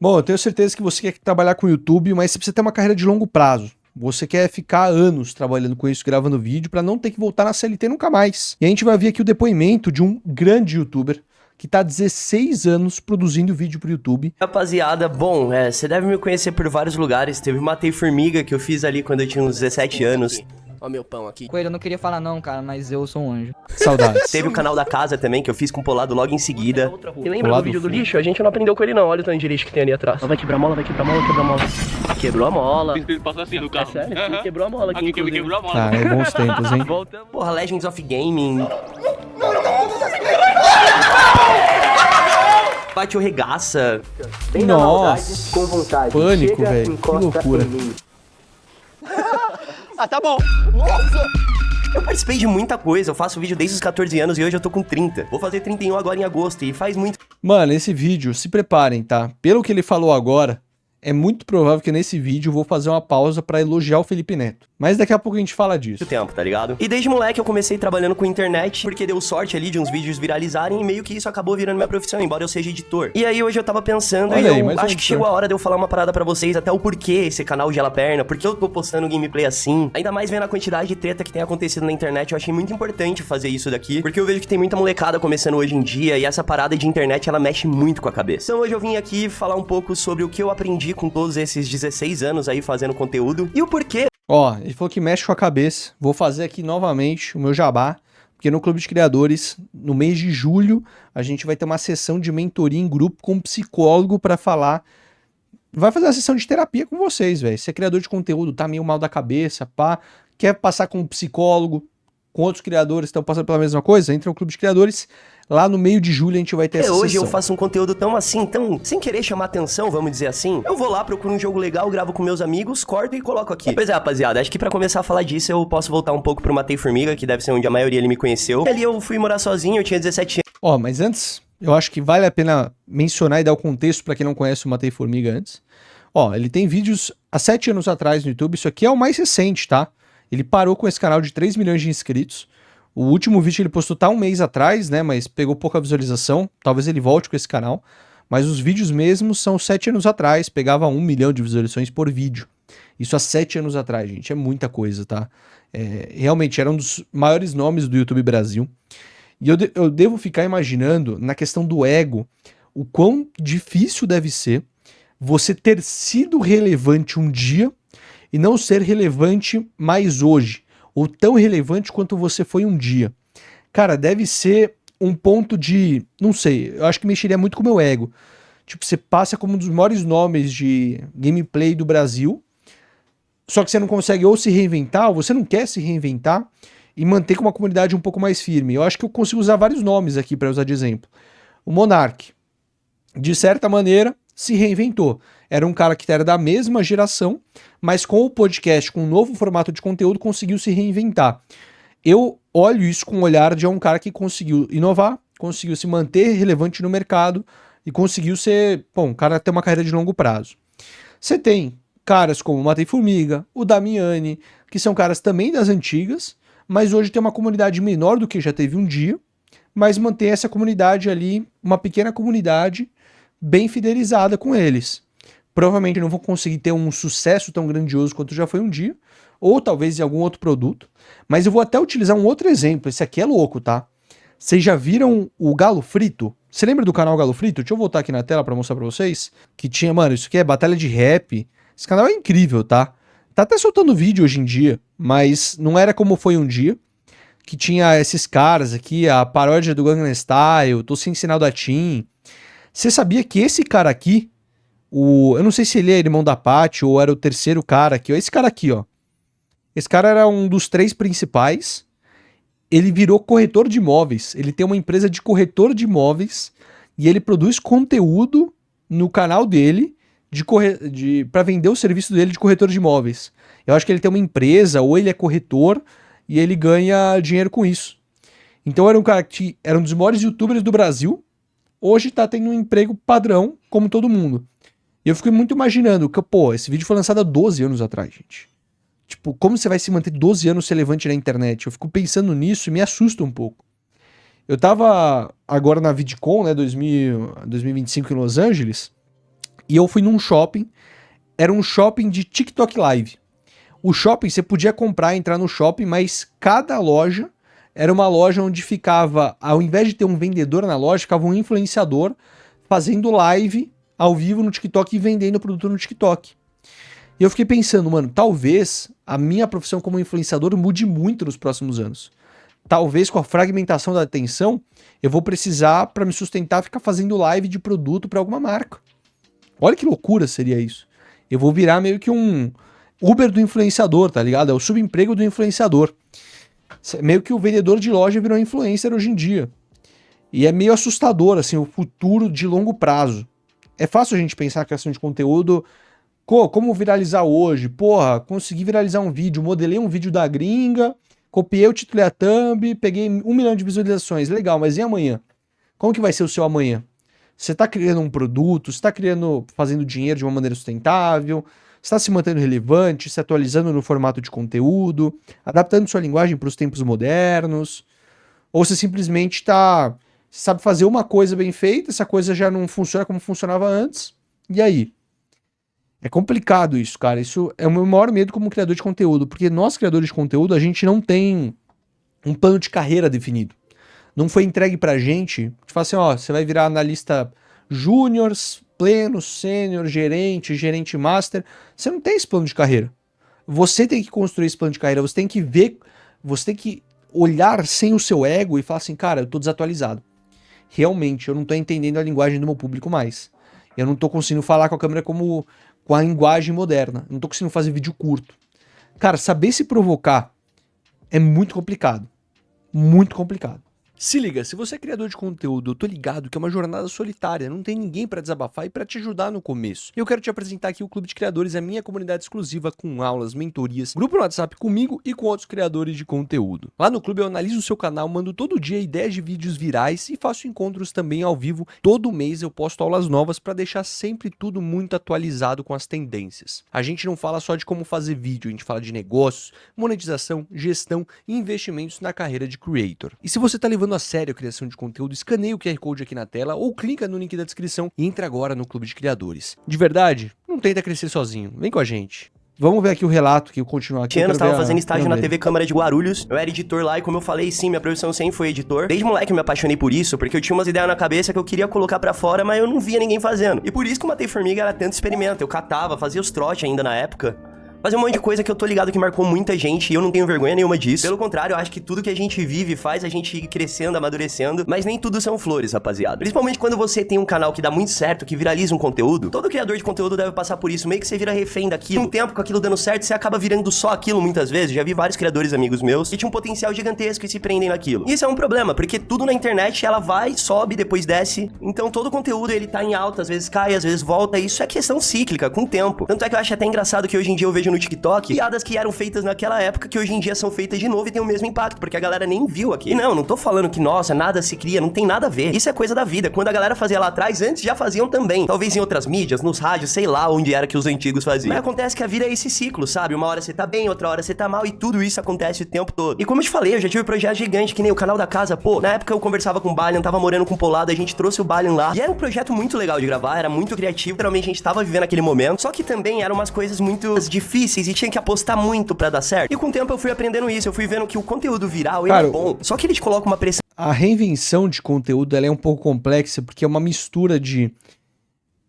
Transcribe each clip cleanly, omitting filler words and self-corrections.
Bom, eu tenho certeza que você quer trabalhar com o YouTube, mas você precisa ter uma carreira de longo prazo. Você quer ficar anos trabalhando com isso, gravando vídeo, para não ter que voltar na CLT nunca mais. E a gente vai ver aqui o depoimento de um grande YouTuber que tá há 16 anos produzindo vídeo pro YouTube. Rapaziada, bom, você deve me conhecer por vários lugares. Teve o Matei Formiga, que eu fiz ali quando eu tinha uns 17 anos. Ó meu pão aqui. Coelho, eu não queria falar não, cara, mas eu sou um anjo. Saudades. Teve o canal da casa também, que eu fiz com o Polado logo em seguida. E lembra do vídeo do lixo? A gente não aprendeu com ele não, olha o tanto de lixo que tem ali atrás. Vai quebrar a mola, vai quebrar a mola, quebrar a mola. Quebrou a mola. Ele passou assim no carro. É sério? Sim, quebrou a mola aqui, Aqui quebrou a mola. Ah, é bons tempos, hein? Voltamos. Porra, Legends of Gaming. Pátio Regaça. Nossa, Com vontade. pânico, Chega, velho. Que encosta loucura. em mim. Ah, tá bom. Eu participei de muita coisa, eu faço vídeo desde os 14 anos e hoje eu tô com 30. Vou fazer 31 agora em agosto e faz muito Mano, esse vídeo, se preparem, tá? Pelo que ele falou agora, é muito provável que nesse vídeo eu vou fazer uma pausa pra elogiar o Felipe Neto. Mas daqui a pouco a gente fala disso. tempo, tá ligado? E desde moleque eu comecei trabalhando com internet, porque deu sorte ali de uns vídeos viralizarem e meio que isso acabou virando minha profissão, embora eu seja editor. E aí hoje eu tava pensando Olha e aí, eu mais um acho que editor. chegou a hora de eu falar uma parada pra vocês, até o porquê esse canal Gela Perna, porque eu tô postando gameplay assim. Ainda mais vendo a quantidade de treta que tem acontecido na internet, eu achei muito importante fazer isso daqui, porque eu vejo que tem muita molecada começando hoje em dia e essa parada de internet, ela mexe muito com a cabeça. Então hoje eu vim aqui falar um pouco sobre o que eu aprendi com todos esses 16 anos aí fazendo conteúdo e o porquê. Ó, ele falou que mexe com a cabeça. Vou fazer aqui novamente o meu jabá, porque no Clube de Criadores, no mês de julho, a gente vai ter uma sessão de mentoria em grupo com um psicólogo pra falar. Vai fazer uma sessão de terapia com vocês, velho. Se é criador de conteúdo, tá meio mal da cabeça, pá, quer passar com um psicólogo, com outros criadores que estão passando pela mesma coisa, entra no Clube de Criadores. Lá no meio de julho a gente vai ter essa Hoje sessão. eu faço um conteúdo tão assim, tão sem querer chamar atenção, vamos dizer assim. Eu vou lá, procuro um jogo legal, gravo com meus amigos, corto e coloco aqui. Pois é, rapaziada, acho que pra começar a falar disso eu posso voltar um pouco pro Matei Formiga, que deve ser onde a maioria ele me conheceu. Ali eu fui morar sozinho, eu tinha 17 Ó, mas antes, eu acho que vale a pena mencionar e dar o contexto pra quem não conhece o Matei Formiga antes. Ó, ele tem vídeos há 7 anos atrás no YouTube, isso aqui é o mais recente, tá? Ele parou com esse canal de 3 milhões de inscritos. O último vídeo ele postou tá um mês atrás, né, mas pegou pouca visualização, talvez ele volte com esse canal. Mas os vídeos mesmos são 7 anos atrás, pegava 1 milhão de visualizações por vídeo. Isso há 7 anos atrás, gente, é muita coisa, tá? Realmente era um dos maiores nomes do YouTube Brasil. E eu devo ficar imaginando, na questão do ego, o quão difícil deve ser você ter sido relevante um dia e não ser relevante mais hoje, ou tão relevante quanto você foi um dia. Cara, deve ser um ponto de... não sei, eu acho que mexeria muito com o meu ego. Tipo, você passa como um dos maiores nomes de gameplay do Brasil, só que você não consegue ou se reinventar, ou você não quer se reinventar, e manter com uma comunidade um pouco mais firme. Eu acho que eu consigo usar vários nomes aqui para usar de exemplo. O Monark, de certa maneira, se reinventou. Era um cara que era da mesma geração, mas com o podcast, com um novo formato de conteúdo, conseguiu se reinventar. Eu olho isso com o olhar de um cara que conseguiu inovar, conseguiu se manter relevante no mercado e conseguiu ser, bom, um cara ter uma carreira de longo prazo. Você tem caras como o Matei Formiga, o Damiani, que são caras também das antigas, mas hoje tem uma comunidade menor do que já teve um dia, mas mantém essa comunidade ali, uma pequena comunidade bem fidelizada com eles. Provavelmente não vou conseguir ter um sucesso tão grandioso quanto já foi um dia, ou talvez em algum outro produto, mas eu vou até utilizar um outro exemplo, esse aqui é louco, tá? Vocês já viram o Galo Frito? Você lembra do canal Galo Frito? Deixa eu voltar aqui na tela pra mostrar pra vocês, que tinha, mano, isso aqui é batalha de rap, esse canal é incrível, tá? Tá até soltando vídeo hoje em dia, mas não era como foi um dia, que tinha esses caras aqui, a paródia do Gangnam Style, Tô Sem Sinal da TIM. Você sabia que esse cara aqui, eu não sei se ele é irmão da Paty ou era o terceiro cara aqui, ó, esse cara aqui, ó. Esse cara era um dos 3 principais, ele virou corretor de imóveis, ele tem uma empresa de corretor de imóveis e ele produz conteúdo no canal dele para vender o serviço dele de corretor de imóveis. Eu acho que ele tem uma empresa ou ele é corretor e ele ganha dinheiro com isso. Então era um cara que era um dos maiores youtubers do Brasil, hoje tá tendo um emprego padrão como todo mundo. E eu fico muito imaginando que, pô, esse vídeo foi lançado há 12 anos atrás, gente. Tipo, como você vai se manter 12 anos relevante na internet? Eu fico pensando nisso e me assusta um pouco. Eu tava agora na VidCon, né, 2025 em Los Angeles, E eu fui num shopping, era um shopping de TikTok Live. O shopping, você podia comprar, entrar no shopping, mas cada loja era uma loja onde ficava, ao invés de ter um vendedor na loja, ficava um influenciador fazendo live ao vivo no TikTok e vendendo o produto no TikTok. E eu fiquei pensando, mano, talvez a minha profissão como influenciador mude muito nos próximos anos. Talvez com a fragmentação da atenção, eu vou precisar, para me sustentar, ficar fazendo live de produto para alguma marca. Olha que loucura seria isso. Eu vou virar meio que um Uber do influenciador, tá ligado? É o subemprego do influenciador. Meio que o vendedor de loja virou influencer hoje em dia. E é meio assustador, assim, o futuro de longo prazo. É fácil a gente pensar a criação de conteúdo, como viralizar hoje. Porra, consegui viralizar um vídeo, modelei um vídeo da gringa, copiei o título e a thumb, peguei 1 milhão de visualizações. Legal, mas e amanhã? Como que vai ser o seu amanhã? Você tá criando um produto, você tá fazendo dinheiro de uma maneira sustentável, você está se mantendo relevante, se atualizando no formato de conteúdo, adaptando sua linguagem para os tempos modernos, ou você simplesmente sabe fazer uma coisa bem feita, essa coisa já não funciona como funcionava antes, e aí? É complicado isso, cara. Isso é o meu maior medo como criador de conteúdo, porque nós, criadores de conteúdo, a gente não tem um plano de carreira definido. Não foi entregue pra gente, que fala assim, ó, você vai virar analista júnior, pleno, sênior, gerente master. Você não tem esse plano de carreira. Você tem que construir esse plano de carreira, você tem que ver, você tem que olhar sem o seu ego e falar assim, cara, eu tô desatualizado. Realmente, eu não tô entendendo a linguagem do meu público mais. Eu não tô conseguindo falar com a câmera com a linguagem moderna. Eu não tô conseguindo fazer vídeo curto. Cara, saber se provocar é muito complicado. Muito complicado. Se liga, se você é criador de conteúdo, eu tô ligado que é uma jornada solitária, não tem ninguém pra desabafar e pra te ajudar no começo. Eu quero te apresentar aqui o Clube de Criadores, a minha comunidade exclusiva com aulas, mentorias, grupo no WhatsApp comigo e com outros criadores de conteúdo. Lá no clube eu analiso o seu canal, mando todo dia ideias de vídeos virais e faço encontros também ao vivo. Todo mês eu posto aulas novas pra deixar sempre tudo muito atualizado com as tendências. A gente não fala só de como fazer vídeo, a gente fala de negócios, monetização, gestão e investimentos na carreira de creator. E se você tá levando a sério a criação de conteúdo, escaneia o QR Code aqui na tela ou clica no link da descrição e entra agora no Clube de Criadores. De verdade, não tenta crescer sozinho, vem com a gente. Vamos ver aqui o relato que eu continuo aqui. Eu estava fazendo estágio na TV Câmara de Guarulhos. Eu era editor lá e, como eu falei, sim, minha profissão sempre foi editor. Desde moleque eu me apaixonei por isso, porque eu tinha umas ideias na cabeça que eu queria colocar pra fora, mas eu não via ninguém fazendo. E por isso que o Matei Formiga era tanto experimento. Eu catava, fazia os trote ainda na época. Fazer um monte de coisa que eu tô ligado que marcou muita gente e eu não tenho vergonha nenhuma disso. Pelo contrário, eu acho que tudo que a gente vive faz a gente ir crescendo, amadurecendo, mas nem tudo são flores, rapaziada. Principalmente quando você tem um canal que dá muito certo, que viraliza um conteúdo, todo criador de conteúdo deve passar por isso, meio que você vira refém daquilo. Um tempo com aquilo dando certo, você acaba virando só aquilo muitas vezes. Já vi vários criadores amigos meus que tinham um potencial gigantesco e se prendem naquilo. E isso é um problema, porque tudo na internet, ela vai, sobe, depois desce. Então todo o conteúdo, ele tá em alta, às vezes cai, às vezes volta, e isso é questão cíclica, com o tempo. Tanto é que eu acho até engraçado que hoje em dia eu vejo no TikTok que eram feitas naquela época que hoje em dia são feitas de novo e tem o mesmo impacto, porque a galera nem viu aqui. E não tô falando que, nossa, nada se cria, não tem nada a ver. Isso é coisa da vida. Quando a galera fazia lá atrás, antes já faziam também. Talvez em outras mídias, nos rádios, sei lá onde era que os antigos faziam. Mas acontece que a vida é esse ciclo, sabe? Uma hora você tá bem, outra hora você tá mal e tudo isso acontece o tempo todo. E como eu te falei, eu já tive um projeto gigante, que nem o canal da casa, pô. Na época eu conversava com o Balian, tava morando com o Polado, a gente trouxe o Balian lá. E era um projeto muito legal de gravar, era muito criativo. Literalmente a gente tava vivendo aquele momento. Só que também eram umas coisas muito difíceis e tinha que apostar muito pra dar certo. E com o tempo eu fui aprendendo isso, eu fui vendo que o conteúdo viral, ele é bom, só que ele te coloca uma pressão. A reinvenção de conteúdo, ela é um pouco complexa, porque é uma mistura de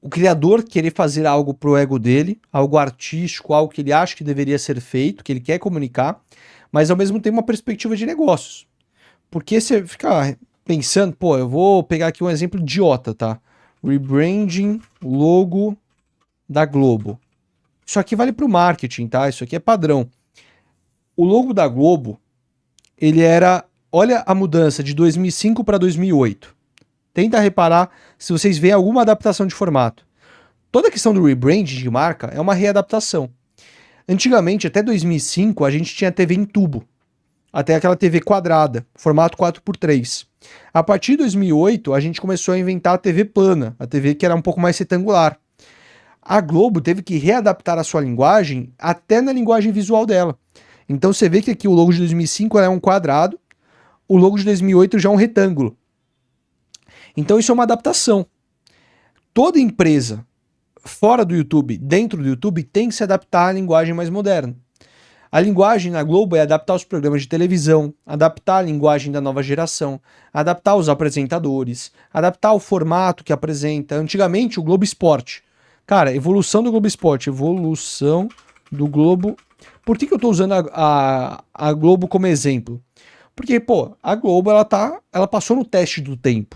o criador querer fazer algo pro ego dele, algo artístico, algo que ele acha que deveria ser feito, que ele quer comunicar, mas ao mesmo tempo uma perspectiva de negócios. Porque você fica pensando, pô, eu vou pegar aqui um exemplo idiota, tá? Rebranding logo da Globo. Isso aqui vale para o marketing, tá? Isso aqui é padrão. O logo da Globo, ele era... Olha a mudança de 2005 para 2008. Tenta reparar se vocês veem alguma adaptação de formato. Toda a questão do rebranding de marca é uma readaptação. Antigamente, até 2005, a gente tinha TV em tubo. Até aquela TV quadrada, formato 4x3. A partir de 2008, a gente começou a inventar a TV plana, a TV que era um pouco mais retangular. A Globo teve que readaptar a sua linguagem até na linguagem visual dela. Então você vê que aqui o logo de 2005 é um quadrado, o logo de 2008 já é um retângulo. Então isso é uma adaptação. Toda empresa fora do YouTube, dentro do YouTube, tem que se adaptar à linguagem mais moderna. A linguagem na Globo é adaptar os programas de televisão, adaptar a linguagem da nova geração, adaptar os apresentadores, adaptar o formato que apresenta. Antigamente, o Globo Esporte. Cara, evolução do Globo Esporte, evolução do Globo... Por que eu tô usando a Globo como exemplo? Porque, pô, a Globo, ela passou no teste do tempo.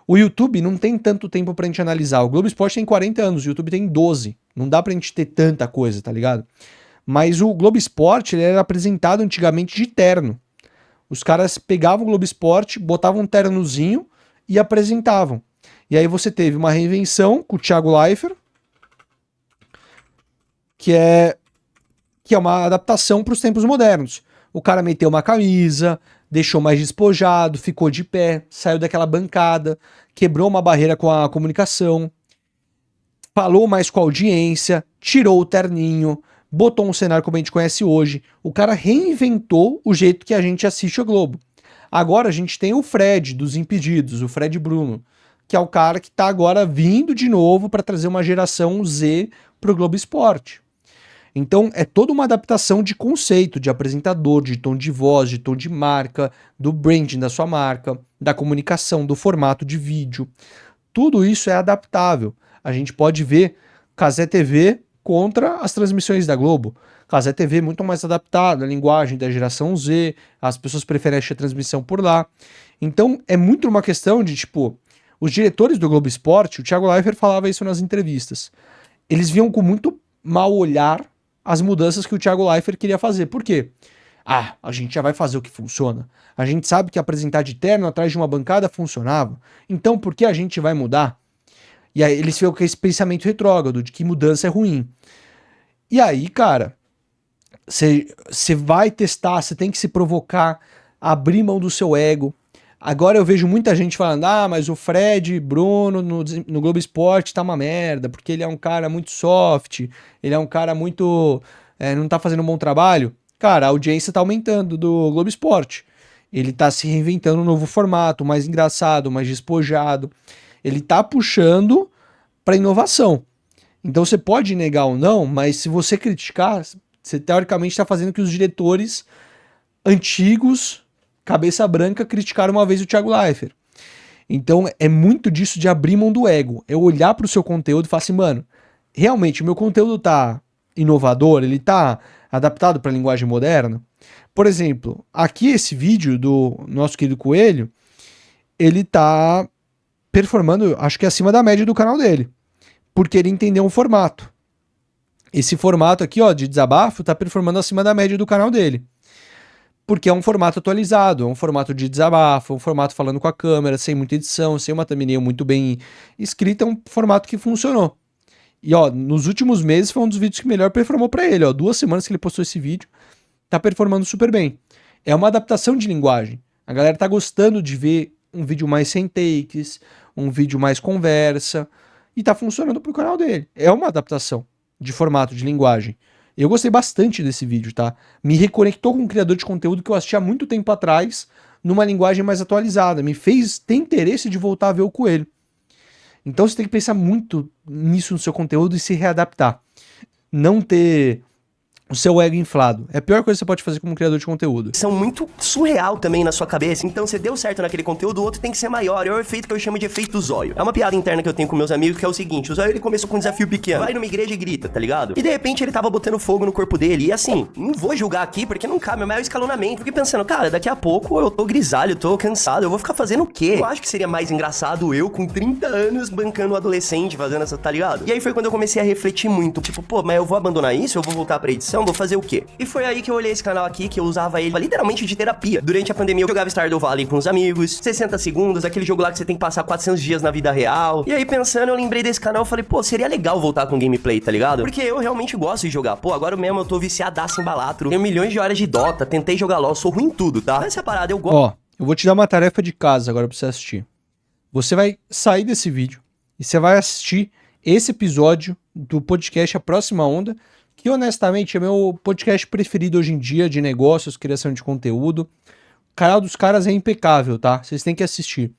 O YouTube não tem tanto tempo pra gente analisar. O Globo Esporte tem 40 anos, o YouTube tem 12. Não dá pra gente ter tanta coisa, tá ligado? Mas o Globo Esporte, ele era apresentado antigamente de terno. Os caras pegavam o Globo Esporte, botavam um ternozinho e apresentavam. E aí você teve uma reinvenção com o Thiago Leifert, que é uma adaptação para os tempos modernos. O cara meteu uma camisa, deixou mais despojado, ficou de pé, saiu daquela bancada, quebrou uma barreira com a comunicação, falou mais com a audiência, tirou o terninho, botou um cenário como a gente conhece hoje. O cara reinventou o jeito que a gente assiste a Globo. Agora a gente tem o Fred dos Impedidos, o Fred Bruno, que é o cara que tá agora vindo de novo para trazer uma geração Z pro Globo Esporte. Então é toda uma adaptação de conceito, de apresentador, de tom de voz, de tom de marca, do branding da sua marca, da comunicação, do formato de vídeo. Tudo isso é adaptável. A gente pode ver Cazé TV contra as transmissões da Globo. Cazé TV é muito mais adaptado à linguagem da geração Z, as pessoas preferem assistir a transmissão por lá. Então é muito uma questão de, tipo, os diretores do Globo Esporte, o Thiago Leifert falava isso nas entrevistas, eles viam com muito mau olhar as mudanças que o Thiago Leifert queria fazer. Por quê? A gente já vai fazer o que funciona. A gente sabe que apresentar de terno atrás de uma bancada funcionava. Então por que a gente vai mudar? E aí eles ficam com esse pensamento retrógrado de que mudança é ruim. E aí, cara, você vai testar, você tem que se provocar, abrir mão do seu ego. Agora eu vejo muita gente falando, mas o Fred Bruno no Globo Esporte tá uma merda, porque ele é um cara muito soft, ele é um cara muito... não tá fazendo um bom trabalho. Cara, a audiência tá aumentando do Globo Esporte. Ele tá se reinventando um novo formato, mais engraçado, mais despojado. Ele tá puxando pra inovação. Então você pode negar ou não, mas se você criticar, você teoricamente tá fazendo que os diretores antigos... cabeça branca, criticaram uma vez o Thiago Leifert. Então é muito disso de abrir mão do ego. É olhar pro seu conteúdo e falar assim, mano, realmente o meu conteúdo tá inovador, ele tá adaptado pra linguagem moderna. Por exemplo, aqui esse vídeo do nosso querido Coelho, ele tá performando, acho que acima da média do canal dele. Porque ele entendeu um formato. Esse formato aqui, ó, de desabafo, tá performando acima da média do canal dele. Porque é um formato atualizado, é um formato de desabafo, é um formato falando com a câmera, sem muita edição, sem uma thumbnail muito bem escrita, é um formato que funcionou. E ó, nos últimos meses foi um dos vídeos que melhor performou pra ele, ó, 2 semanas que ele postou esse vídeo, tá performando super bem. É uma adaptação de linguagem, a galera tá gostando de ver um vídeo mais sem takes, um vídeo mais conversa, e tá funcionando pro canal dele. É uma adaptação de formato, de linguagem. Eu gostei bastante desse vídeo, tá? Me reconectou com um criador de conteúdo que eu assisti há muito tempo atrás, numa linguagem mais atualizada. Me fez ter interesse de voltar a ver o Coelho. Então você tem que pensar muito nisso no seu conteúdo e se readaptar. Não ter o seu ego inflado. É a pior coisa que você pode fazer como criador de conteúdo. São muito surreal também na sua cabeça. Então, você deu certo naquele conteúdo, o outro tem que ser maior. É o efeito que eu chamo de efeito zóio. É uma piada interna que eu tenho com meus amigos, que é o seguinte: o zóio, ele começou com um desafio pequeno. Vai numa igreja e grita, tá ligado? E de repente ele tava botando fogo no corpo dele. E assim, não vou julgar aqui porque não cabe, mas é o escalonamento. Fiquei pensando, cara, daqui a pouco eu tô grisalho, tô cansado, eu vou ficar fazendo o quê? Eu acho que seria mais engraçado eu, com 30 anos, bancando um adolescente, fazendo essa, tá ligado? E aí foi quando eu comecei a refletir muito. Tipo, pô, mas eu vou abandonar isso? Eu vou voltar pra edição? Vou fazer o quê? E foi aí que eu olhei esse canal aqui, que eu usava ele literalmente de terapia. Durante a pandemia eu jogava Stardew Valley com os amigos, 60 segundos, aquele jogo lá que você tem que passar 400 dias na vida real. E aí pensando, eu lembrei desse canal e falei, pô, seria legal voltar com gameplay, tá ligado? Porque eu realmente gosto de jogar. Pô, agora mesmo eu tô viciadaço em Balatro. Tenho milhões de horas de Dota, tentei jogar LoL, sou ruim em tudo, tá? Mas essa parada eu gosto. Ó, eu vou te dar uma tarefa de casa agora pra você assistir. Você vai sair desse vídeo e você vai assistir esse episódio do podcast A Próxima Onda, que honestamente é meu podcast preferido hoje em dia, de negócios, criação de conteúdo. O canal dos caras é impecável, tá? Vocês têm que assistir.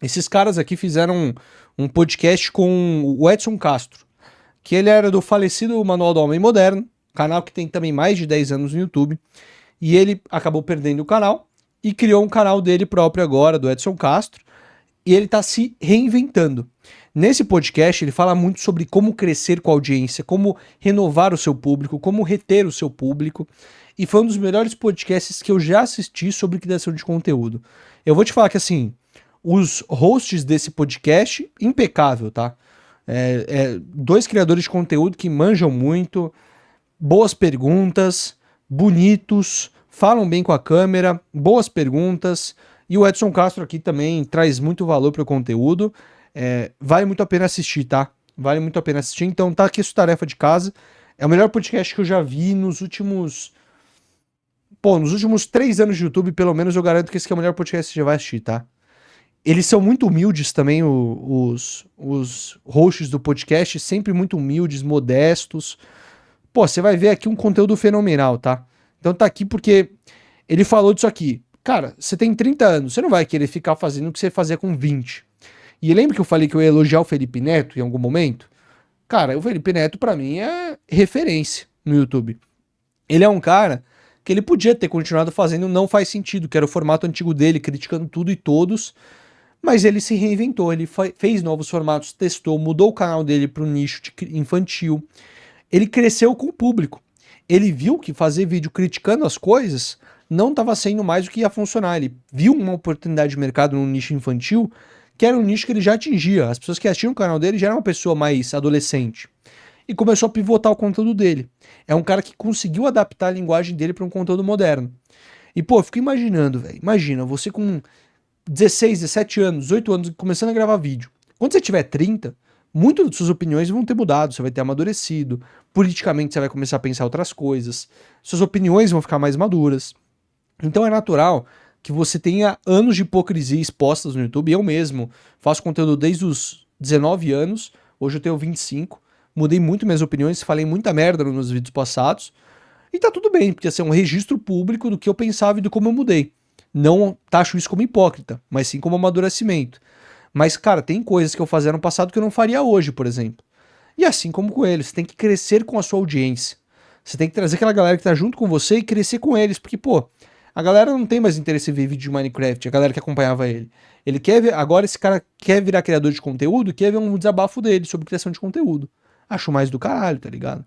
Esses caras aqui fizeram um podcast com o Edson Castro. que ele era do falecido Manual do Homem Moderno, canal que tem também mais de 10 anos no YouTube, e ele acabou perdendo o canal e criou um canal dele próprio agora, do Edson Castro, e ele tá se reinventando. Nesse podcast ele fala muito sobre como crescer com a audiência, como renovar o seu público, como reter o seu público, e foi um dos melhores podcasts que eu já assisti sobre criação de conteúdo. Eu vou te falar que assim, os hosts desse podcast, impecável, tá? Dois criadores de conteúdo que manjam muito, boas perguntas, bonitos, falam bem com a câmera, boas perguntas, e o Edson Castro aqui também traz muito valor para o conteúdo. Vale muito a pena assistir, tá? Vale muito a pena assistir, então tá aqui a sua tarefa de casa. É o melhor podcast que eu já vi nos últimos 3 anos de YouTube, pelo menos eu garanto que esse aqui é o melhor podcast que você já vai assistir, tá? Eles são muito humildes também, os hosts do podcast, sempre muito humildes, modestos. Pô, você vai ver aqui um conteúdo fenomenal, tá? Então tá aqui porque ele falou disso aqui. Cara, você tem 30 anos, você não vai querer ficar fazendo o que você fazia com 20. E lembra que eu falei que eu ia elogiar o Felipe Neto em algum momento? Cara, o Felipe Neto pra mim é referência no YouTube. Ele é um cara que ele podia ter continuado fazendo Não Faz Sentido, que era o formato antigo dele, criticando tudo e todos, mas ele se reinventou, ele fez novos formatos, testou, mudou o canal dele para um nicho infantil. Ele cresceu com o público. Ele viu que fazer vídeo criticando as coisas não estava sendo mais o que ia funcionar. Ele viu uma oportunidade de mercado no nicho infantil, que era um nicho que ele já atingia. As pessoas que assistiam o canal dele já eram uma pessoa mais adolescente. E começou a pivotar o conteúdo dele. É um cara que conseguiu adaptar a linguagem dele para um conteúdo moderno. E pô, eu fico imaginando, velho. Imagina, você com 16, 17 anos, 18 anos, começando a gravar vídeo. Quando você tiver 30, muitas das suas opiniões vão ter mudado, você vai ter amadurecido, politicamente você vai começar a pensar outras coisas, suas opiniões vão ficar mais maduras. Então é natural que você tenha anos de hipocrisia expostas no YouTube. Eu mesmo faço conteúdo desde os 19 anos, hoje eu tenho 25, mudei muito minhas opiniões, falei muita merda nos vídeos passados, e tá tudo bem, porque esse é um registro público do que eu pensava e do como eu mudei. Não taxo isso como hipócrita, mas sim como amadurecimento. Mas, cara, tem coisas que eu fazia no passado que eu não faria hoje, por exemplo. E assim como com eles, você tem que crescer com a sua audiência. Você tem que trazer aquela galera que tá junto com você e crescer com eles, porque, pô, a galera não tem mais interesse em ver vídeo de Minecraft, a galera que acompanhava ele. Ele quer ver, agora esse cara quer virar criador de conteúdo, quer ver um desabafo dele sobre criação de conteúdo. Acho mais do caralho, tá ligado?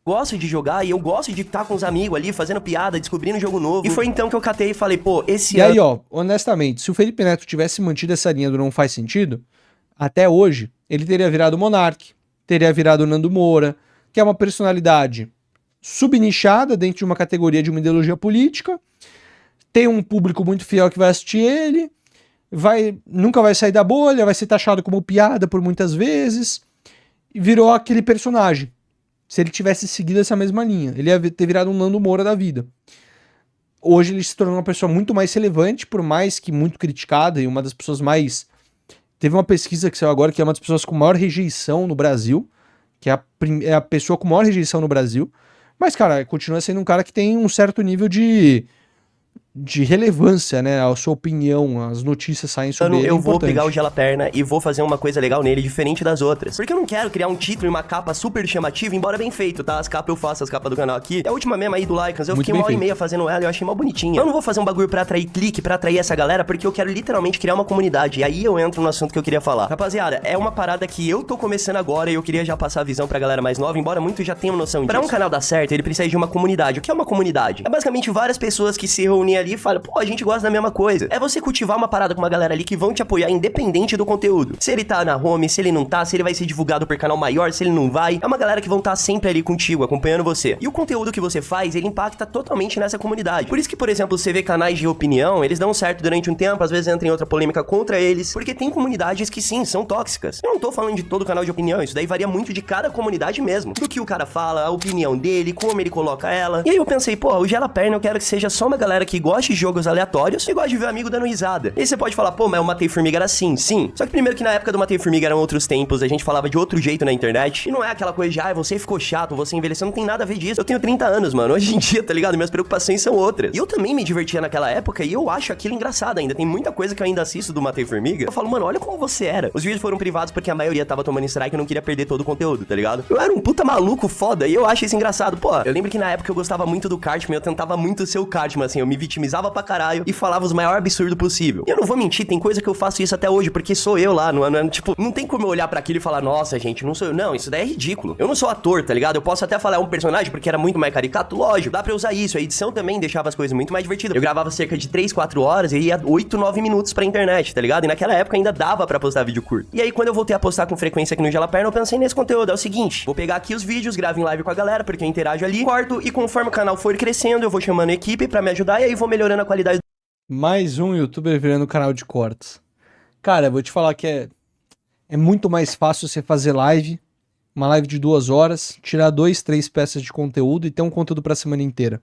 Gosto de jogar e eu gosto de estar com os amigos ali, fazendo piada, descobrindo jogo novo. E foi então que eu catei e falei, pô, esse ano... E aí, ó, honestamente, se o Felipe Neto tivesse mantido essa linha do Não Faz Sentido, até hoje, ele teria virado Monark, teria virado Nando Moura, que é uma personalidade subnichada dentro de uma categoria de uma ideologia política, tem um público muito fiel que vai assistir ele, nunca vai sair da bolha, vai ser taxado como piada por muitas vezes, e virou aquele personagem. Se ele tivesse seguido essa mesma linha, ele ia ter virado um Nando Moura da vida. Hoje ele se tornou uma pessoa muito mais relevante, por mais que muito criticada, e uma das pessoas mais... Teve uma pesquisa que saiu agora, que é uma das pessoas com maior rejeição no Brasil, que é a pessoa com maior rejeição no Brasil, mas, cara, continua sendo um cara que tem um certo nível de relevância, né? A sua opinião, as notícias saem sobre ele. Eu vou pegar o Gelaperna e vou fazer uma coisa legal nele, diferente das outras. Porque eu não quero criar um título e uma capa super chamativa, embora bem feito, tá? As capas eu faço, as capas do canal aqui. É a última mesmo aí do Lycans, eu fiquei uma hora e meia fazendo ela e eu achei mó bonitinha. Eu não vou fazer um bagulho pra atrair clique, pra atrair essa galera, porque eu quero literalmente criar uma comunidade. E aí eu entro no assunto que eu queria falar. Rapaziada, é uma parada que eu tô começando agora e eu queria já passar a visão pra galera mais nova, embora muitos já tenham noção disso. Pra um canal dar certo, ele precisa de uma comunidade. O que é uma comunidade? É basicamente várias pessoas que se reúnem ali e falam, pô, a gente gosta da mesma coisa. É você cultivar uma parada com uma galera ali que vão te apoiar independente do conteúdo. Se ele tá na home, se ele não tá, se ele vai ser divulgado por canal maior, se ele não vai. É uma galera que vão estar sempre ali contigo, acompanhando você. E o conteúdo que você faz, ele impacta totalmente nessa comunidade. Por isso que, por exemplo, você vê canais de opinião, eles dão certo durante um tempo, às vezes entra em outra polêmica contra eles, porque tem comunidades que sim, são tóxicas. Eu não tô falando de todo canal de opinião, isso daí varia muito de cada comunidade mesmo. Do que o cara fala, a opinião dele, como ele coloca ela. E aí eu pensei, pô, o Gelaperna eu quero que seja só uma galera que gosta goste de jogos aleatórios e goste de ver um amigo dando risada. E aí você pode falar, pô, mas o Matei Formiga era assim, sim. Só que primeiro que na época do Matei Formiga eram outros tempos, a gente falava de outro jeito na internet. E não é aquela coisa de, você ficou chato, você envelheceu, não tem nada a ver disso. Eu tenho 30 anos, mano. Hoje em dia, tá ligado? Minhas preocupações são outras. E eu também me divertia naquela época e eu acho aquilo engraçado ainda. Tem muita coisa que eu ainda assisto do Matei Formiga. Eu falo, mano, olha como você era. Os vídeos foram privados porque a maioria tava tomando strike e não queria perder todo o conteúdo, tá ligado? Eu era um puta maluco foda e eu acho isso engraçado. Pô, eu lembro que na época eu gostava muito do Cartman, eu tentava muito ser o Cartman, assim, eu me vitimizava pra caralho e falava os maiores absurdos possível. E eu não vou mentir, tem coisa que eu faço isso até hoje, porque sou eu lá, tipo, não tem como eu olhar pra aquilo e falar, nossa, gente, não sou eu. Não, isso daí é ridículo. Eu não sou ator, tá ligado? Eu posso até falar um personagem porque era muito mais caricato, lógico, dá pra usar isso. A edição também deixava as coisas muito mais divertidas. Eu gravava cerca de 3, 4 horas e ia 8, 9 minutos pra internet, tá ligado? E naquela época ainda dava pra postar vídeo curto. E aí, quando eu voltei a postar com frequência aqui no Gelaperna, eu pensei nesse conteúdo. É o seguinte, vou pegar aqui os vídeos, gravo em live com a galera, porque eu interajo ali, corto, e conforme o canal for crescendo, eu vou chamando a equipe pra me ajudar, e aí vou melhorando a qualidade. Mais um youtuber virando canal de cortes. Cara, eu vou te falar que é muito mais fácil você fazer live, uma live de 2 horas, tirar 2, 3 peças de conteúdo e ter um conteúdo pra semana inteira.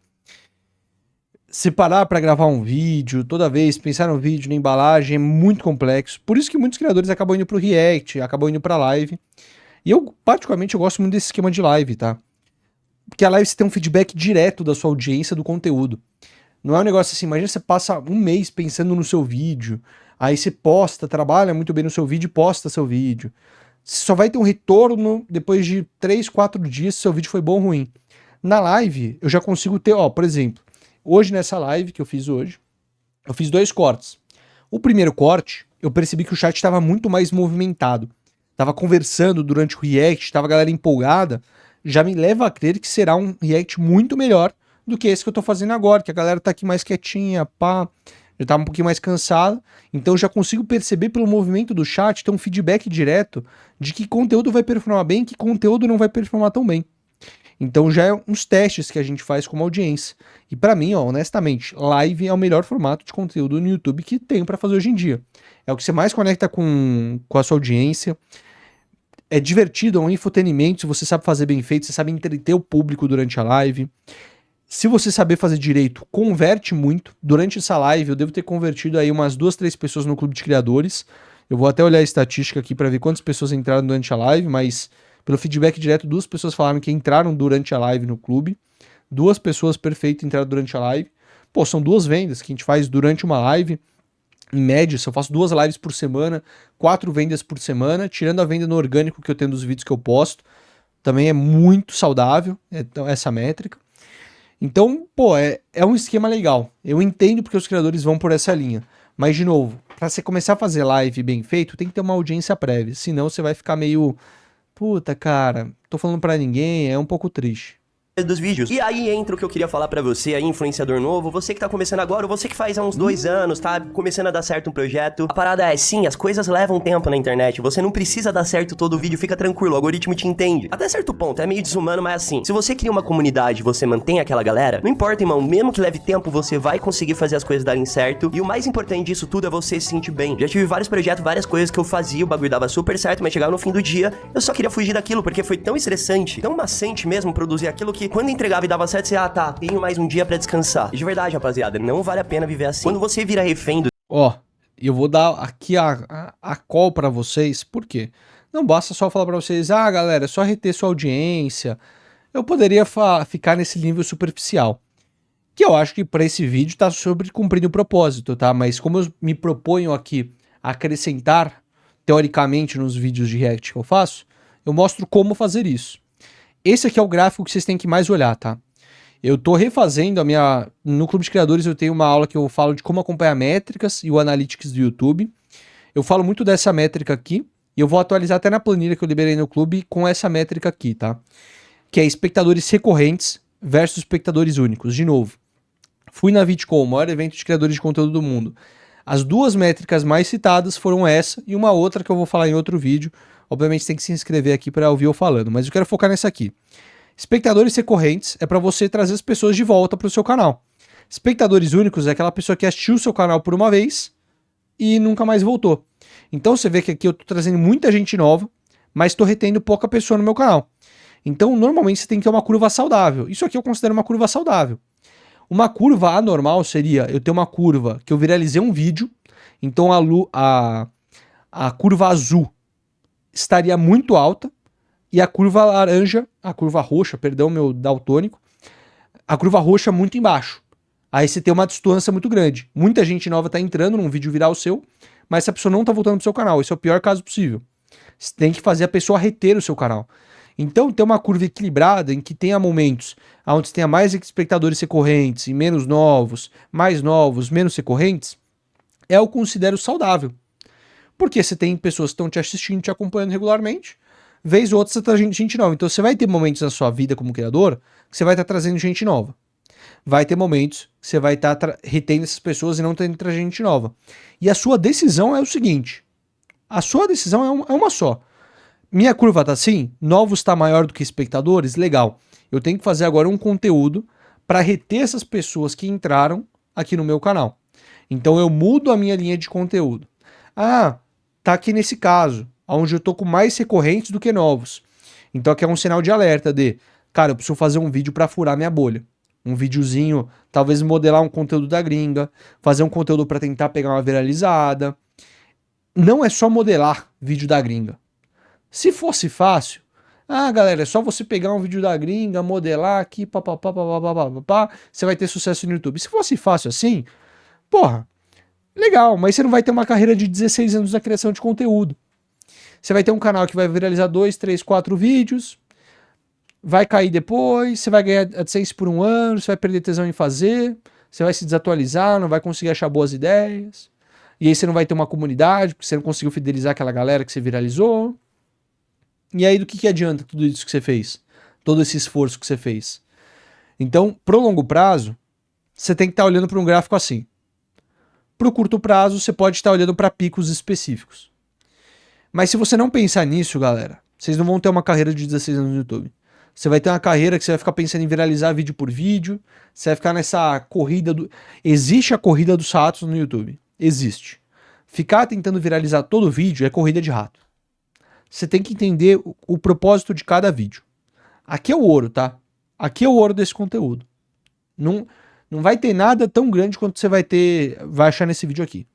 Se parar pra gravar um vídeo, toda vez, pensar no vídeo, na embalagem, é muito complexo. Por isso que muitos criadores acabam indo pro React, acabam indo pra live. E eu, particularmente, eu gosto muito desse esquema de live, tá? Porque a live você tem um feedback direto da sua audiência do conteúdo. Não é um negócio assim, imagina você passa um mês pensando no seu vídeo, aí você posta, trabalha muito bem no seu vídeo e posta seu vídeo. Você só vai ter um retorno depois de 3, 4 dias se seu vídeo foi bom ou ruim. Na live, eu já consigo ter, por exemplo, hoje nessa live que eu fiz hoje, eu fiz 2 cortes. O primeiro corte, eu percebi que o chat estava muito mais movimentado. Tava conversando durante o react, tava a galera empolgada, já me leva a crer que será um react muito melhor do que esse que eu tô fazendo agora, que a galera tá aqui mais quietinha, pá, já tá um pouquinho mais cansada, então eu já consigo perceber pelo movimento do chat, ter um feedback direto de que conteúdo vai performar bem, que conteúdo não vai performar tão bem. Então já é uns testes que a gente faz como audiência. E pra mim, honestamente, live é o melhor formato de conteúdo no YouTube que tem pra fazer hoje em dia. É o que você mais conecta com a sua audiência. É divertido, é um infotenimento, se você sabe fazer bem feito, você sabe entreter o público durante a live. Se você saber fazer direito, converte muito. Durante essa live, eu devo ter convertido aí umas 2, 3 pessoas no clube de criadores. Eu vou até olhar a estatística aqui para ver quantas pessoas entraram durante a live, mas pelo feedback direto, 2 pessoas falaram que entraram durante a live no clube. 2 pessoas perfeitas entraram durante a live. Pô, são 2 vendas que a gente faz durante uma live. Em média, se eu faço 2 lives por semana, 4 vendas por semana, tirando a venda no orgânico que eu tenho dos vídeos que eu posto, também é muito saudável essa métrica. Então, pô, é um esquema legal. Eu entendo porque os criadores vão por essa linha. Mas, de novo, pra você começar a fazer live bem feito, tem que ter uma audiência prévia. Senão você vai ficar meio... Puta, cara, tô falando pra ninguém, é um pouco triste. Dos vídeos. E aí entra o que eu queria falar pra você, aí, influenciador novo, você que tá começando agora, ou você que faz há uns 2 anos, tá começando a dar certo um projeto. A parada é, sim, as coisas levam tempo na internet, você não precisa dar certo todo o vídeo, fica tranquilo, o algoritmo te entende. Até certo ponto, é meio desumano, mas assim, se você cria uma comunidade, você mantém aquela galera, não importa, irmão, mesmo que leve tempo, você vai conseguir fazer as coisas darem certo, e o mais importante disso tudo é você se sentir bem. Já tive vários projetos, várias coisas que eu fazia, o bagulho dava super certo, mas chegava no fim do dia, eu só queria fugir daquilo, porque foi tão estressante, tão maçante mesmo produzir aquilo que quando entregava e dava certo, você, tá, tenho mais um dia pra descansar. E de verdade, rapaziada, não vale a pena viver assim. Quando você vira refém do... Eu vou dar aqui a call pra vocês, por quê? Não basta só falar pra vocês, galera, é só reter sua audiência. Eu poderia ficar nesse nível superficial. Que eu acho que pra esse vídeo tá sobre cumprir o propósito, tá? Mas como eu me proponho aqui a acrescentar, teoricamente, nos vídeos de react que eu faço, eu mostro como fazer isso. Esse aqui é o gráfico que vocês têm que mais olhar, tá? Eu tô refazendo no Clube de Criadores eu tenho uma aula que eu falo de como acompanhar métricas e o Analytics do YouTube. Eu falo muito dessa métrica aqui e eu vou atualizar até na planilha que eu liberei no clube com essa métrica aqui, tá? Que é espectadores recorrentes versus espectadores únicos. De novo, fui na VidCon, o maior evento de criadores de conteúdo do mundo. As 2 métricas mais citadas foram essa e uma outra que eu vou falar em outro vídeo. Obviamente tem que se inscrever aqui para ouvir eu falando, mas eu quero focar nessa aqui. Espectadores recorrentes é para você trazer as pessoas de volta para o seu canal. Espectadores únicos é aquela pessoa que assistiu o seu canal por uma vez e nunca mais voltou. Então você vê que aqui eu tô trazendo muita gente nova, mas tô retendo pouca pessoa no meu canal. Então normalmente você tem que ter uma curva saudável. Isso aqui eu considero uma curva saudável. Uma curva anormal seria eu ter uma curva que eu viralizei um vídeo, então a curva azul estaria muito alta e a curva laranja, a curva roxa, perdão, meu daltônico, a curva roxa muito embaixo. Aí você tem uma distância muito grande. Muita gente nova tá entrando num vídeo viral seu, mas essa pessoa não tá voltando pro seu canal. Esse é o pior caso possível. Você tem que fazer a pessoa reter o seu canal. Então, ter uma curva equilibrada em que tenha momentos onde você tenha mais espectadores recorrentes e menos novos, mais novos, menos recorrentes, eu considero saudável. Porque você tem pessoas que estão te assistindo, te acompanhando regularmente, vez ou outra você traz gente nova. Então você vai ter momentos na sua vida como criador que você vai estar trazendo gente nova. Vai ter momentos que você vai estar retendo essas pessoas e não trazendo gente nova. E a sua decisão é o seguinte, a sua decisão é uma só. Minha curva tá assim, novos tá maior do que espectadores, legal. Eu tenho que fazer agora um conteúdo para reter essas pessoas que entraram aqui no meu canal. Então eu mudo a minha linha de conteúdo. Ah, tá aqui nesse caso, onde eu tô com mais recorrentes do que novos. Então aqui é um sinal de alerta de, cara, eu preciso fazer um vídeo para furar minha bolha. Um videozinho, talvez modelar um conteúdo da gringa, fazer um conteúdo para tentar pegar uma viralizada. Não é só modelar vídeo da gringa. Se fosse fácil, galera, é só você pegar um vídeo da gringa, modelar aqui, papapá, você vai ter sucesso no YouTube. Se fosse fácil assim, porra, legal, mas você não vai ter uma carreira de 16 anos na criação de conteúdo. Você vai ter um canal que vai viralizar 2, 3, 4 vídeos, vai cair depois, você vai ganhar AdSense por um ano, você vai perder tesão em fazer, você vai se desatualizar, não vai conseguir achar boas ideias, e aí você não vai ter uma comunidade, porque você não conseguiu fidelizar aquela galera que você viralizou. E aí do que adianta tudo isso que você fez? Todo esse esforço que você fez? Então, pro longo prazo, você tem que estar olhando para um gráfico assim. Pro curto prazo, você pode estar olhando para picos específicos. Mas se você não pensar nisso, galera, vocês não vão ter uma carreira de 16 anos no YouTube. Você vai ter uma carreira que você vai ficar pensando em viralizar vídeo por vídeo, você vai ficar nessa corrida do... Existe a corrida dos ratos no YouTube. Existe. Ficar tentando viralizar todo vídeo é corrida de rato. Você tem que entender o propósito de cada vídeo. Aqui é o ouro, tá? Aqui é o ouro desse conteúdo. Não vai ter nada tão grande quanto você vai achar nesse vídeo aqui.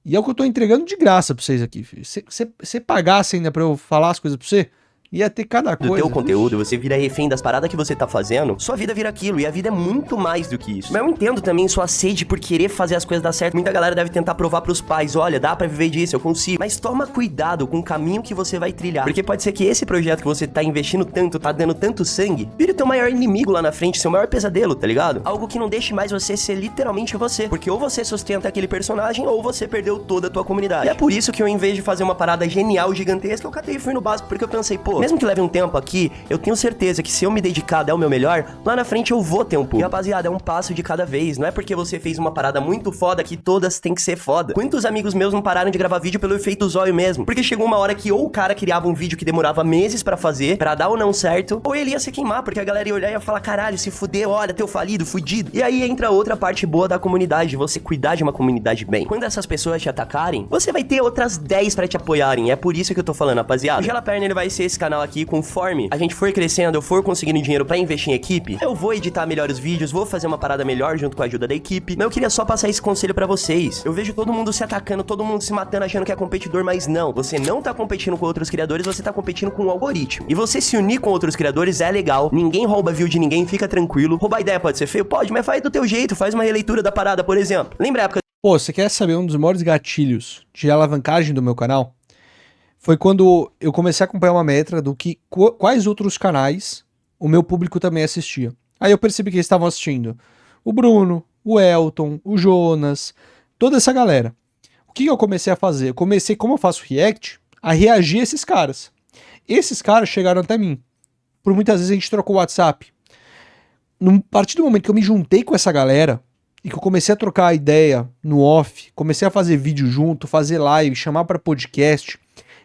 E é o que eu tô entregando de graça pra vocês aqui, filho. Se você pagasse ainda pra eu falar as coisas pra você, ia ter cada coisa. Do teu conteúdo, você vira refém das paradas que você tá fazendo, sua vida vira aquilo, e a vida é muito mais do que isso. Mas eu entendo também sua sede por querer fazer as coisas dar certo. Muita galera deve tentar provar pros pais, olha, dá pra viver disso, eu consigo. Mas toma cuidado com o caminho que você vai trilhar. Porque pode ser que esse projeto que você tá investindo tanto, tá dando tanto sangue, vire o teu maior inimigo lá na frente, seu maior pesadelo, tá ligado? Algo que não deixe mais você ser literalmente você. Porque ou você sustenta aquele personagem, ou você perdeu toda a tua comunidade. E é por isso que eu, em vez de fazer uma parada genial, gigantesca, eu catei e fui no básico, porque eu pensei, pô, mesmo que leve um tempo aqui, eu tenho certeza que se eu me dedicar a dar o meu melhor, lá na frente eu vou ter um público. E rapaziada, é um passo de cada vez. Não é porque você fez uma parada muito foda que todas têm que ser foda. Quantos amigos meus não pararam de gravar vídeo pelo efeito zóio mesmo? Porque chegou uma hora que ou o cara criava um vídeo que demorava meses pra fazer, pra dar ou não certo, ou ele ia se queimar, porque a galera ia olhar e ia falar, caralho, se fudeu, olha, teu falido, fudido. E aí entra outra parte boa da comunidade, você cuidar de uma comunidade bem. Quando essas pessoas te atacarem, você vai ter outras 10 pra te apoiarem. É por isso que eu tô falando, rapaziada. O Gelaperna, ele vai ser esse canal aqui, conforme a gente for crescendo, eu for conseguindo dinheiro pra investir em equipe, eu vou editar melhores vídeos, vou fazer uma parada melhor junto com a ajuda da equipe. Mas eu queria só passar esse conselho pra vocês. Eu vejo todo mundo se atacando, todo mundo se matando, achando que é competidor, mas não. Você não tá competindo com outros criadores, você tá competindo com o algoritmo. E você se unir com outros criadores é legal. Ninguém rouba view de ninguém, fica tranquilo. Roubar ideia pode ser feio? Pode, mas faz do teu jeito, faz uma releitura da parada, por exemplo. Lembra a época... Pô, você quer saber um dos maiores gatilhos de alavancagem do meu canal? Foi quando eu comecei a acompanhar uma métrica do que quais outros canais o meu público também assistia. Aí eu percebi que eles estavam assistindo o Bruno, o Elton, o Jonas, toda essa galera. O que eu comecei a fazer? Eu comecei, como eu faço react, a reagir a esses caras. Esses caras chegaram até mim. Por muitas vezes a gente trocou o WhatsApp. A partir do momento que eu me juntei com essa galera e que eu comecei a trocar a ideia no off, comecei a fazer vídeo junto, fazer live, chamar para podcast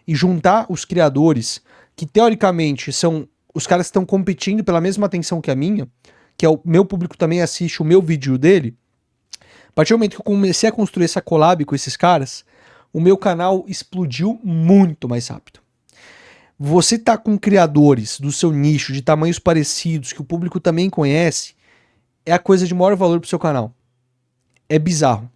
e juntar os criadores, que teoricamente são os caras que estão competindo pela mesma atenção que a minha, que é o meu público também assiste o meu vídeo dele. A partir do momento que eu comecei a construir essa collab com esses caras, o meu canal explodiu muito mais rápido. Você tá com criadores do seu nicho, de tamanhos parecidos, que o público também conhece, é a coisa de maior valor pro seu canal. É bizarro.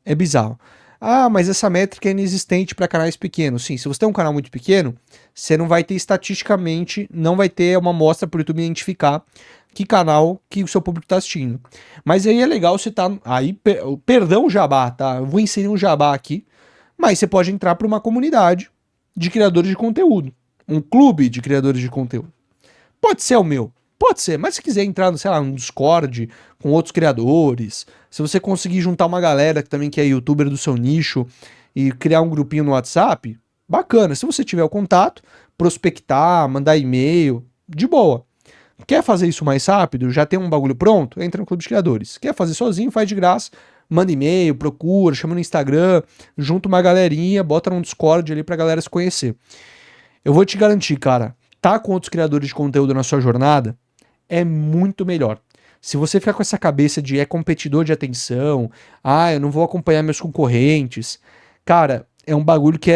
É bizarro. Ah, mas essa métrica é inexistente para canais pequenos. Sim, se você tem um canal muito pequeno, você não vai ter estatisticamente, não vai ter uma amostra para o YouTube identificar que canal que o seu público está assistindo. Mas aí é legal você tá aí, perdão o jabá, tá? Eu vou inserir um jabá aqui, mas você pode entrar para uma comunidade de criadores de conteúdo, um clube de criadores de conteúdo. Pode ser o meu, pode ser, mas se quiser entrar no, sei lá, no Discord com outros criadores, se você conseguir juntar uma galera que também que é youtuber do seu nicho e criar um grupinho no WhatsApp, bacana. Se você tiver o contato, prospectar, mandar e-mail, de boa. Quer fazer isso mais rápido? Já tem um bagulho pronto? Entra no clube de criadores. Quer fazer sozinho? Faz de graça. Manda e-mail, procura, chama no Instagram, junta uma galerinha, bota num Discord ali pra galera se conhecer. Eu vou te garantir, cara, tá com outros criadores de conteúdo na sua jornada é muito melhor. Se você ficar com essa cabeça de é competidor de atenção, eu não vou acompanhar meus concorrentes, cara, é um bagulho que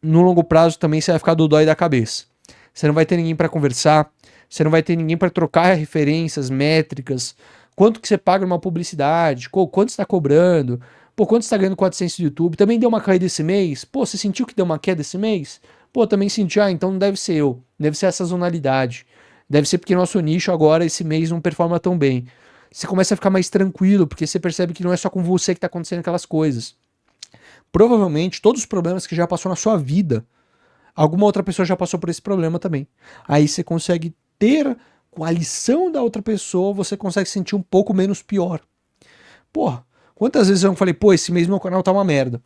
no longo prazo também você vai ficar dodói da cabeça. Você não vai ter ninguém pra conversar, você não vai ter ninguém pra trocar referências, métricas, quanto que você paga numa publicidade, quanto você tá cobrando, quanto você tá ganhando 400 do YouTube, também deu uma caída esse mês, você sentiu que deu uma queda esse mês? Também senti, então não deve ser eu, deve ser essa sazonalidade. Deve ser porque nosso nicho agora, esse mês, não performa tão bem. Você começa a ficar mais tranquilo, porque você percebe que não é só com você que tá acontecendo aquelas coisas. Provavelmente, todos os problemas que já passou na sua vida, alguma outra pessoa já passou por esse problema também. Aí você consegue ter, com a lição da outra pessoa, você consegue sentir um pouco menos pior. Porra, quantas vezes eu falei, esse mês meu canal tá uma merda.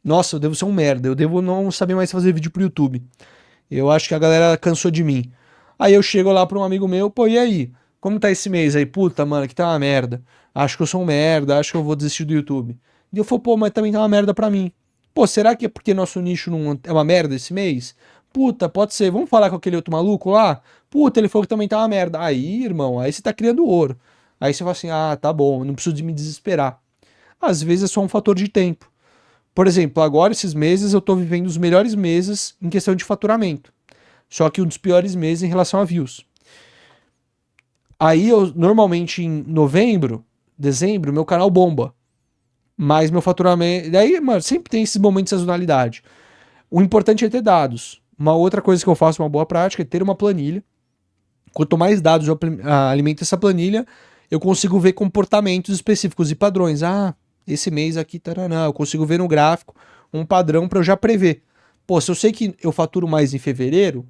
Nossa, eu devo ser um merda, eu devo não saber mais fazer vídeo pro YouTube. Eu acho que a galera cansou de mim. Aí eu chego lá pra um amigo meu, e aí? Como tá esse mês aí? Puta, mano, que tá uma merda. Acho que eu sou um merda, acho que eu vou desistir do YouTube. E eu falo, mas também tá uma merda pra mim. Será que é porque nosso nicho não é uma merda esse mês? Puta, pode ser. Vamos falar com aquele outro maluco lá? Puta, ele falou que também tá uma merda. Aí, irmão, aí você tá criando ouro. Aí você fala assim, tá bom, não preciso de me desesperar. Às vezes é só um fator de tempo. Por exemplo, agora esses meses eu tô vivendo os melhores meses em questão de faturamento. Só que um dos piores meses em relação a views. Aí eu, normalmente em novembro, dezembro, meu canal bomba. Mas meu faturamento... Daí, mano, sempre tem esses momentos de sazonalidade. O importante é ter dados. Uma outra coisa que eu faço, uma boa prática, é ter uma planilha. Quanto mais dados eu alimento essa planilha, eu consigo ver comportamentos específicos e padrões. Esse mês aqui, taraná, eu consigo ver no gráfico um padrão para eu já prever. Se eu sei que eu faturo mais em fevereiro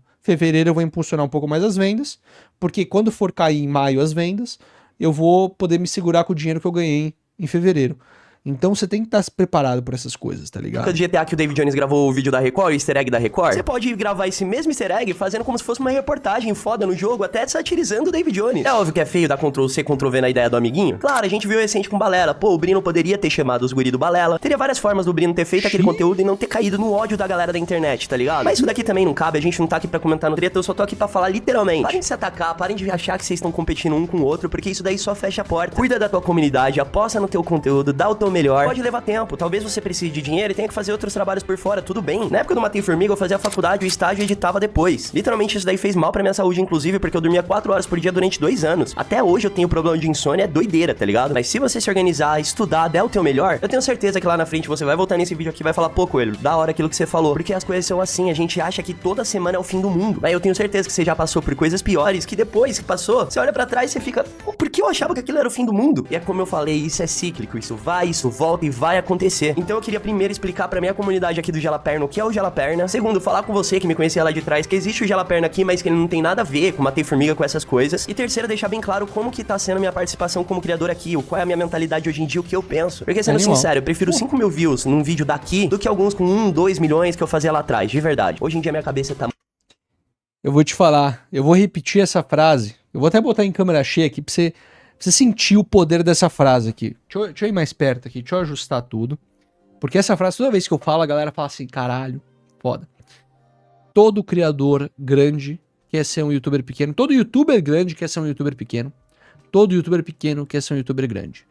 eu vou impulsionar um pouco mais as vendas, porque quando for cair em maio as vendas, eu vou poder me segurar com o dinheiro que eu ganhei em fevereiro. Então você tem que estar preparado para essas coisas, tá ligado? Do GTA que o David Jones gravou o vídeo da Record, o easter egg da Record, você pode gravar esse mesmo easter egg fazendo como se fosse uma reportagem foda no jogo, até satirizando o David Jones. É óbvio que é feio dar Ctrl-C, Ctrl-V na ideia do amiguinho. Claro, a gente viu recente com Balela. O Brino poderia ter chamado os guri do Balela. Teria várias formas do Brino ter feito aquele conteúdo e não ter caído no ódio da galera da internet, tá ligado? Mas isso daqui também não cabe, a gente não tá aqui pra comentar no treta, eu só tô aqui pra falar literalmente. Parem de se atacar, parem de achar que vocês estão competindo um com o outro, porque isso daí só fecha a porta. Cuida da tua comunidade, aposta no teu conteúdo, dá o teu melhor. Pode levar tempo. Talvez você precise de dinheiro e tenha que fazer outros trabalhos por fora, tudo bem. Na época do Matei Formiga, eu fazia a faculdade, o estágio e editava depois. Literalmente isso daí fez mal pra minha saúde, inclusive, porque eu dormia 4 horas por dia durante 2 anos. Até hoje eu tenho problema de insônia, é doideira, tá ligado? Mas se você se organizar, estudar, der o teu melhor, eu tenho certeza que lá na frente você vai voltar nesse vídeo aqui e vai falar, Coelho, da hora aquilo que você falou. Porque as coisas são assim, a gente acha que toda semana é o fim do mundo. Mas eu tenho certeza que você já passou por coisas piores, que depois que passou, você olha pra trás e você fica, por que eu achava que aquilo era o fim do mundo? E é como eu falei, isso é cíclico, isso vai, isso volta e vai acontecer. Então eu queria primeiro explicar pra minha comunidade aqui do Gelaperna o que é o Gelaperna. Segundo, falar com você que me conhecia lá de trás que existe o Gelaperna aqui, mas que ele não tem nada a ver com Matei Formiga, com essas coisas. E terceiro, deixar bem claro como que tá sendo minha participação como criador aqui, qual é a minha mentalidade hoje em dia, o que eu penso. Porque sendo sincero, eu prefiro 5 mil views num vídeo daqui do que alguns com 1, 2 milhões que eu fazia lá atrás, de verdade. Hoje em dia minha cabeça tá... Eu vou te falar, eu vou repetir essa frase, eu vou até botar em câmera cheia aqui pra você sentir o poder dessa frase aqui. Deixa eu ir mais perto aqui, deixa eu ajustar tudo. Porque essa frase, toda vez que eu falo, a galera fala assim, caralho, foda. Todo criador grande quer ser um youtuber pequeno. Todo youtuber grande quer ser um youtuber pequeno. Todo youtuber pequeno quer ser um youtuber grande.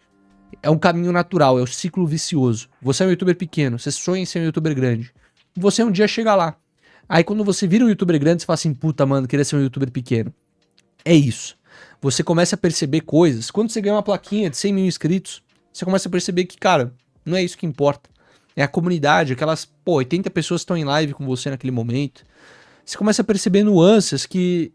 É um caminho natural, é o ciclo vicioso. Você é um youtuber pequeno, você sonha em ser um youtuber grande. Você um dia chega lá. Aí quando você vira um youtuber grande, você fala assim, puta, mano, queria ser um youtuber pequeno. É isso. você começa a perceber coisas. Quando você ganha uma plaquinha de 100 mil inscritos, você começa a perceber que, cara, não é isso que importa. É a comunidade, aquelas, 80 pessoas estão em live com você naquele momento. Você começa a perceber nuances que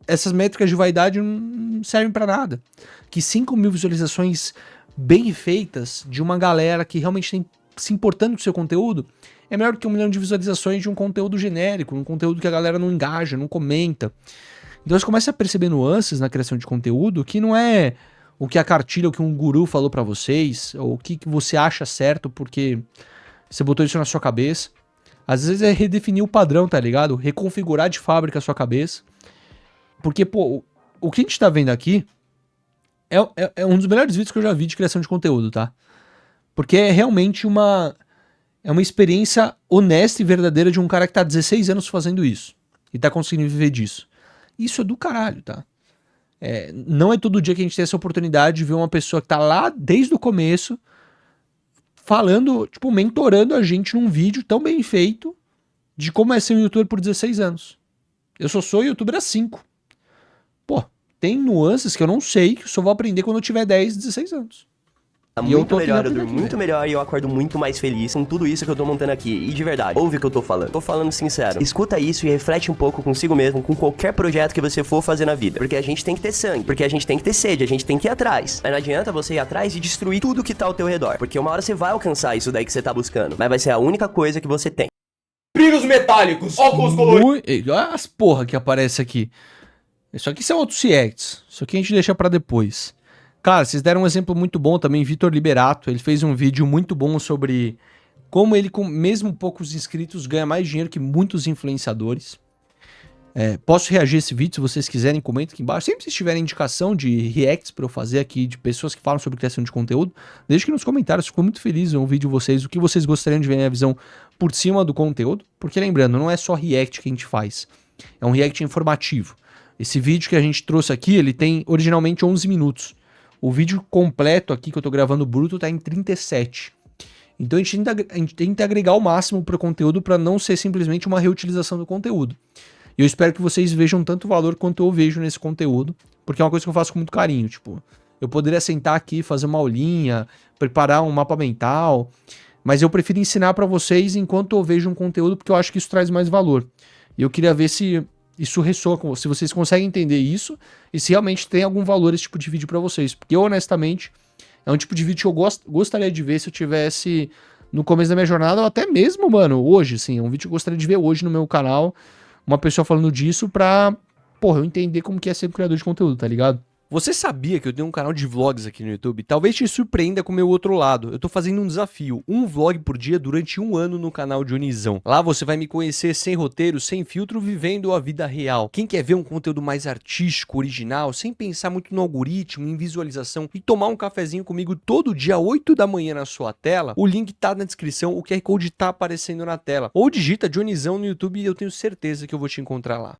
essas métricas de vaidade não servem pra nada. Que 5 mil visualizações bem feitas de uma galera que realmente tem se importando com o seu conteúdo é melhor do que 1 milhão de visualizações de um conteúdo genérico, um conteúdo que a galera não engaja, não comenta. Então você começa a perceber nuances na criação de conteúdo que não é o que a cartilha, o que um guru falou pra vocês, ou o que você acha certo porque você botou isso na sua cabeça. Às vezes é redefinir o padrão, tá ligado? Reconfigurar de fábrica a sua cabeça. Porque, pô, o que a gente tá vendo aqui é um dos melhores vídeos que eu já vi de criação de conteúdo, tá? Porque é realmente uma experiência honesta e verdadeira de um cara que tá há 16 anos fazendo isso. E tá conseguindo viver disso. Isso é do caralho, tá? Não é todo dia que a gente tem essa oportunidade de ver uma pessoa que tá lá desde o começo falando, tipo, mentorando a gente num vídeo tão bem feito de como é ser um youtuber por 16 anos. Eu só sou youtuber há 5. Pô, tem nuances que eu não sei, que eu só vou aprender quando eu tiver 10, 16 anos. Tá E eu muito tô melhor, eu tentando durmo aqui, muito velho. melhor e eu acordo muito mais feliz com tudo isso que eu tô montando aqui. E de verdade, ouve o que eu tô falando. Tô falando sincero. Escuta isso e reflete um pouco consigo mesmo, com qualquer projeto que você for fazer na vida. Porque a gente tem que ter sangue, porque a gente tem que ter sede, a gente tem que ir atrás. Mas não adianta você ir atrás e destruir tudo que tá ao teu redor. Porque uma hora você vai alcançar isso daí que você tá buscando. Mas vai ser a única coisa que você tem. Brilhos metálicos, óculos coloridos. Olha as porra que aparece aqui. Isso aqui são outros reacts. Isso aqui a gente deixa pra depois. Cara, vocês deram um exemplo muito bom também, Vitor Liberato. Ele fez um vídeo muito bom sobre como ele, com mesmo poucos inscritos, ganha mais dinheiro que muitos influenciadores. Posso reagir a esse vídeo, se vocês quiserem, comenta aqui embaixo. Sempre se tiverem indicação de reacts pra eu fazer aqui, de pessoas que falam sobre criação de conteúdo, deixe aqui nos comentários. Fico muito feliz em ouvir de vocês o que vocês gostariam de ver na visão por cima do conteúdo. Porque lembrando, não é só react que a gente faz. É um react informativo. Esse vídeo que a gente trouxe aqui, ele tem originalmente 11 minutos. O vídeo completo aqui que eu tô gravando bruto tá em 37. Então a gente tenta agregar o máximo pro conteúdo para não ser simplesmente uma reutilização do conteúdo. E eu espero que vocês vejam tanto valor quanto eu vejo nesse conteúdo, porque é uma coisa que eu faço com muito carinho, tipo, eu poderia sentar aqui, fazer uma aulinha, preparar um mapa mental, mas eu prefiro ensinar para vocês enquanto eu vejo um conteúdo, porque eu acho que isso traz mais valor. E eu queria ver se isso ressoa com vocês, se vocês conseguem entender isso e se realmente tem algum valor esse tipo de vídeo pra vocês. Porque eu, honestamente, é um tipo de vídeo que eu gostaria de ver se eu tivesse no começo da minha jornada, ou até mesmo, mano, hoje, assim. É um vídeo que eu gostaria de ver hoje no meu canal, uma pessoa falando disso pra, porra, eu entender como que é ser um criador de conteúdo, tá ligado? Você sabia que eu tenho um canal de vlogs aqui no YouTube? Talvez te surpreenda com o meu outro lado. Eu tô fazendo um desafio, um vlog por dia durante 1 ano no canal Dionizão. Lá você vai me conhecer sem roteiro, sem filtro, vivendo a vida real. Quem quer ver um conteúdo mais artístico, original, sem pensar muito no algoritmo, em visualização e tomar um cafezinho comigo todo dia 8 da manhã na sua tela, o link tá na descrição, o QR Code tá aparecendo na tela. Ou digita Dionizão no YouTube e eu tenho certeza que eu vou te encontrar lá.